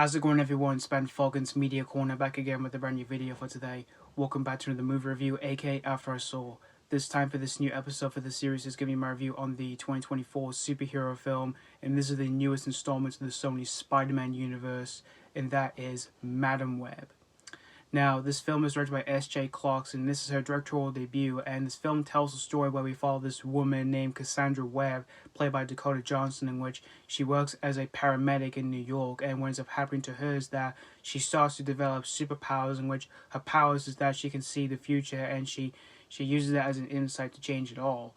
How's it going, everyone? It's Ben Falcon's Media Corner back again with a brand new video for today. Welcome back to another movie review, aka After I Saw. This time for this new episode for the series is going to be my review on the 2024 superhero film, and this is the newest installment of the Sony Spider-Man universe, and that is Madam Web. Now, this film is directed by S.J. Clarkson. This is her directorial debut, and this film tells a story where we follow this woman named Cassandra Webb, played by Dakota Johnson, in which she works as a paramedic in New York, and what ends up happening to her is that she starts to develop superpowers, in which her powers is that she can see the future, and she uses that as an insight to change it all.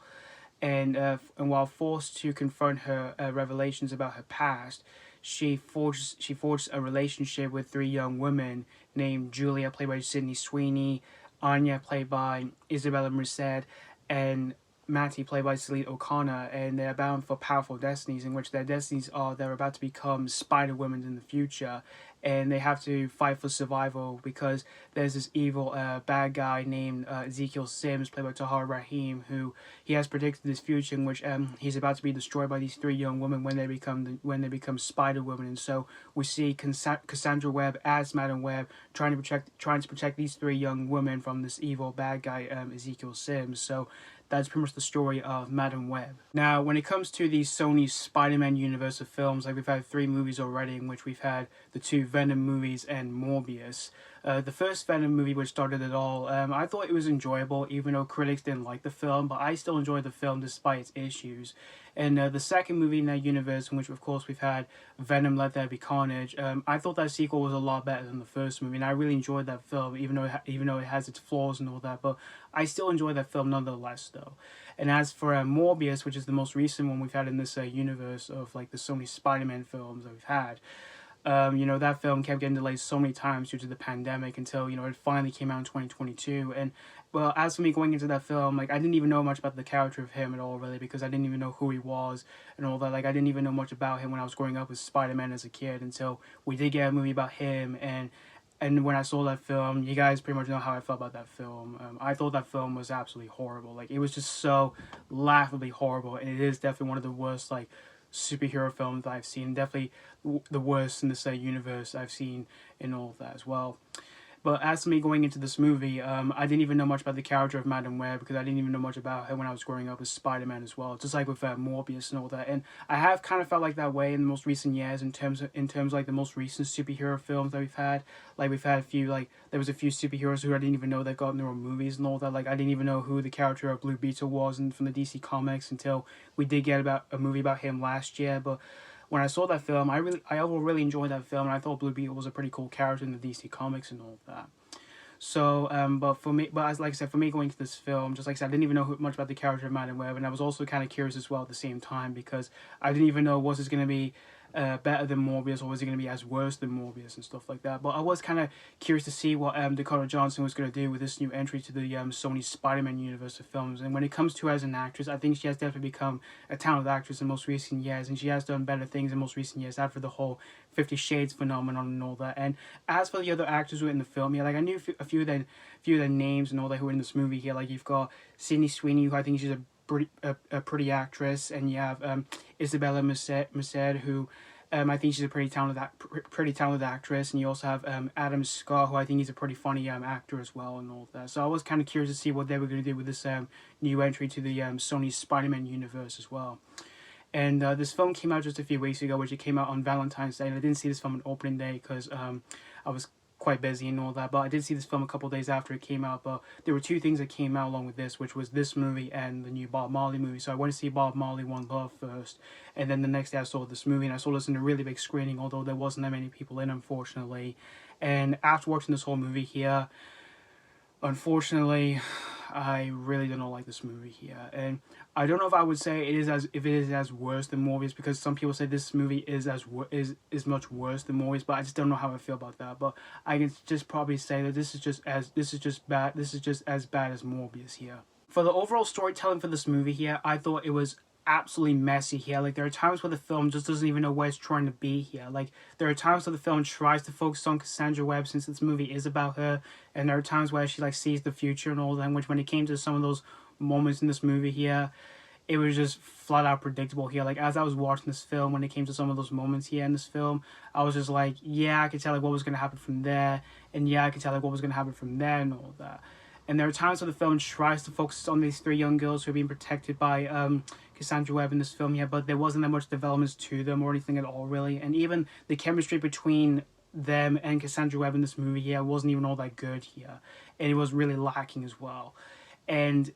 And while forced to confront her revelations about her past, she forged a relationship with three young women named Julia, played by Sweeney, Anya, played by Isabela Merced, and Matty, played by Celeste O'Connor, and they're bound for powerful destinies, in which their destinies are they're about to become Spider-Women in the future, and they have to fight for survival because there's this evil bad guy named Ezekiel Sims, played by Tahar Rahim, who he has predicted this future in which he's about to be destroyed by these three young women when they become Spider-Women. And so we see Cassandra Webb as Madam Web trying to protect these three young women from this evil bad guy Ezekiel Sims. So that's pretty much the story of Madam Web. Now, when it comes to the Sony Spider-Man universe of films, like we've had 3 movies already, in which we've had the 2 Venom movies and Morbius. The first Venom movie, which started it all, I thought it was enjoyable, even though critics didn't like the film, but I still enjoyed the film despite its issues. And the second movie in that universe, in which of course we've had Venom Let There Be Carnage, I thought that sequel was a lot better than the first movie, and I really enjoyed that film, even though it has its flaws and all that, but I still enjoy that film nonetheless, though. And as for Morbius, which is the most recent one we've had in this universe of like the Sony Spider-Man films that we've had, that film kept getting delayed so many times due to the pandemic until, it finally came out in 2022. And, well, as for me going into that film, like, I didn't even know much about the character of him at all, really, because I didn't even know who he was and all that. Like, I didn't even know much about him when I was growing up with Spider-Man as a kid until we did get a movie about him. And when I saw that film, you guys pretty much know how I felt about that film. I thought that film was absolutely horrible. Like, it was just so laughably horrible, and it is definitely one of the worst, like, superhero films that I've seen. Definitely the worst in this universe I've seen in all of that as well. But as for me going into this movie, I didn't even know much about the character of Madam Web because I didn't even know much about her when I was growing up with Spider-Man as well. Just like with Morbius and all that. And I have kind of felt like that way in the most recent years in terms of like the most recent superhero films that we've had. Like we've had a few, like there was a few superheroes who I didn't even know that got in their own movies and all that. Like I didn't even know who the character of Blue Beetle was from the DC Comics until we did get about a movie about him last year. But when I saw that film, I overall really enjoyed that film, and I thought Blue Beetle was a pretty cool character in the DC Comics and all of that. So, but like I said, for me going into this film, just like I said, I didn't even know much about the character of Madam Web, and I was also kind of curious as well at the same time because I didn't even know was this going to be better than Morbius or was it going to be as worse than Morbius and stuff like that. But I was kind of curious to see what Dakota Johnson was going to do with this new entry to the Sony Spider-Man universe of films. And when it comes to her as an actress, I think she has definitely become a talented actress in most recent years, and she has done better things in most recent years after the whole 50 Shades phenomenon and all that. And as for the other actors who were in the film, like I knew a few of their names and all that who were in this movie here. Like you've got Sweeney, who I think she's a pretty actress, and you have Isabela Merced, who I think she's a pretty talented actress, and you also have Adam Scott, who I think he's a pretty funny actor as well, and all of that. So I was kind of curious to see what they were going to do with this new entry to the Sony Spider-Man universe as well. And this film came out just a few weeks ago, which it came out on Valentine's Day, and I didn't see this film on opening day because I was quite busy and all that, but I did see this film a couple days after it came out. But there were 2 things that came out along with this, which was this movie and the new Bob Marley movie. So I went to see Bob Marley One Love first, and then the next day I saw this movie, and I saw this in a really big screening, although there wasn't that many people in, unfortunately. And after watching this whole movie here, unfortunately, I really don't like this movie here, and I don't know if I would say it is as worse than Morbius, because some people say this movie is much worse than Morbius, but I just don't know how I feel about that. But I can just probably say that this is just as bad as Morbius here. For the overall storytelling for this movie here, I thought it was absolutely messy here. Like there are times where the film just doesn't even know where it's trying to be here. Like there are times where the film tries to focus on Cassandra Webb since this movie is about her, and there are times where she like sees the future and all that, which when it came to some of those moments in this movie here, it was just flat out predictable here. Like, as I was watching this film, when it came to some of those moments here in this film, I was just like, yeah, I could tell like what was going to happen from there, and yeah, I could tell like what was going to happen from there and all that. And there are times where the film tries to focus on these three young girls who are being protected by Cassandra Webb in this film here, but there wasn't that much development to them or anything at all, really. And even the chemistry between them and Cassandra Webb in this movie here wasn't even all that good here, and it was really lacking as well. And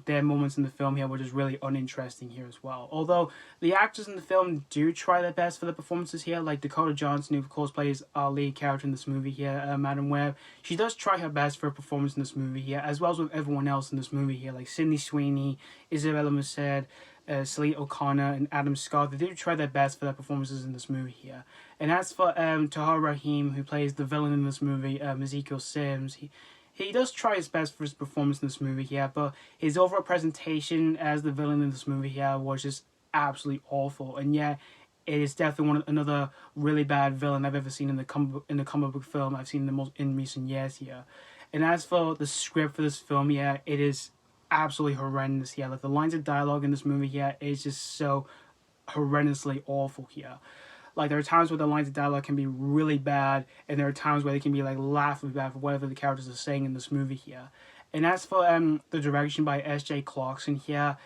their moments in the film here were just really uninteresting here as well. Although the actors in the film do try their best for the performances here, like Dakota Johnson, who of course plays our lead character in this movie here, Madam Webb. She does try her best for a performance in this movie here, as well as with everyone else in this movie here, like Sweeney, Isabela Merced, Celeste O'Connor, and Adam Scott. They do try their best for their performances in this movie here. And as for Tahar Rahim, who plays the villain in this movie, Ezekiel Sims, he does try his best for his performance in this movie here, but his overall presentation as the villain in this movie here was just absolutely awful. And yeah, it is definitely another really bad villain I've ever seen in the comic book film I've seen in recent years here. And as for the script for this film, yeah, it is absolutely horrendous here. Like, the lines of dialogue in this movie here is just so horrendously awful here. Like, there are times where the lines of dialogue can be really bad, and there are times where they can be like laughably bad for whatever the characters are saying in this movie here. And as for the direction by S.J. Clarkson here,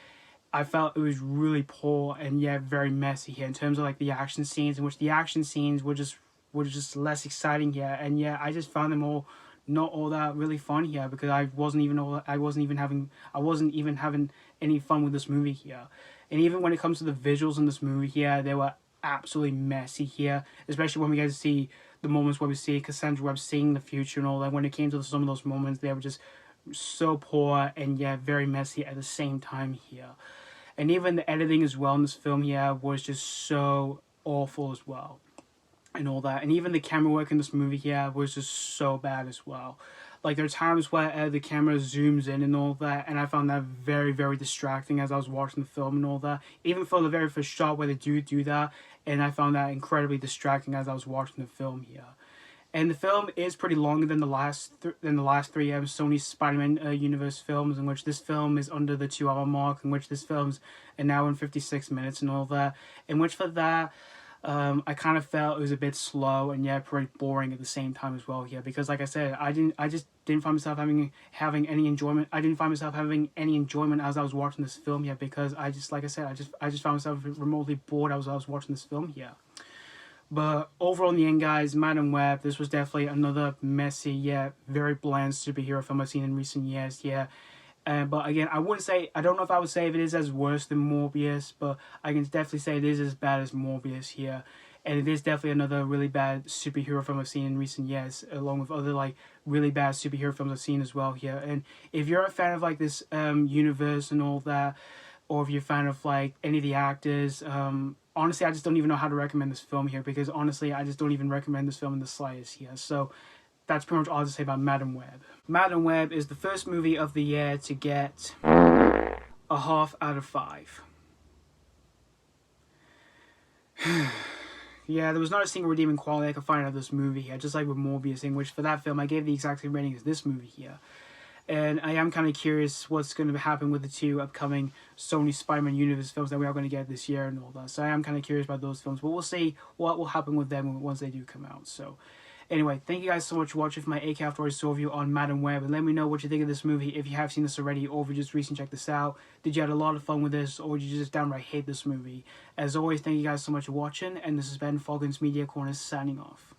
I felt it was really poor and yeah, very messy here in terms of like the action scenes, in which the action scenes were just less exciting here. And yeah, I just found them all not all that really fun here, because I wasn't even having any fun with this movie here. And even when it comes to the visuals in this movie here, they were absolutely messy here, especially when we get to see the moments where we see Cassandra Webb seeing the future and all that. When it came to some of those moments, they were just so poor and yeah, very messy at the same time here. And even the editing as well in this film here was just so awful as well, and all that. And even the camera work in this movie here was just so bad as well. Like, there are times where the camera zooms in and all that, and I found that very, very distracting as I was watching the film and all that. Even for the very first shot where they do that, and I found that incredibly distracting as I was watching the film here. And the film is pretty longer than the last three Sony Spider-Man universe films, in which this film is under the 2 hour mark, in which this film's an hour and 56 minutes and all that. In which for that, I kind of felt it was a bit slow and yeah, pretty boring at the same time as well here, because like I said, I just didn't find myself having any enjoyment. I didn't find myself having any enjoyment as I was watching this film here, because I just found myself remotely bored as I was watching this film here. But overall, in the end, guys, Madam Web, this was definitely another messy yet very bland superhero film I've seen in recent years. Yeah. But again, I don't know if I would say if it is as worse than Morbius, but I can definitely say it is as bad as Morbius here. And it is definitely another really bad superhero film I've seen in recent years, along with other like really bad superhero films I've seen as well here. And if you're a fan of like this universe and all that, or if you're a fan of like any of the actors, honestly, I just don't even know how to recommend this film here, because honestly, I just don't even recommend this film in the slightest here. So that's pretty much all I have to say about Madam Web. Madam Web is the first movie of the year to get a 0.5 out of 5. Yeah, there was not a single redeeming quality I could find out of this movie here, just like with Morbius, in which for that film I gave the exact same rating as this movie here. And I am kind of curious what's going to happen with the 2 upcoming Sony Spider-Man universe films that we are going to get this year and all that. So I am kind of curious about those films, but we'll see what will happen with them once they do come out. So anyway, thank you guys so much for watching for my AK After Hours review on Madam Web, and let me know what you think of this movie if you have seen this already, or if you just recently checked this out. Did you have a lot of fun with this, or did you just downright hate this movie? As always, thank you guys so much for watching, and this has been Falcon's Media Corner signing off.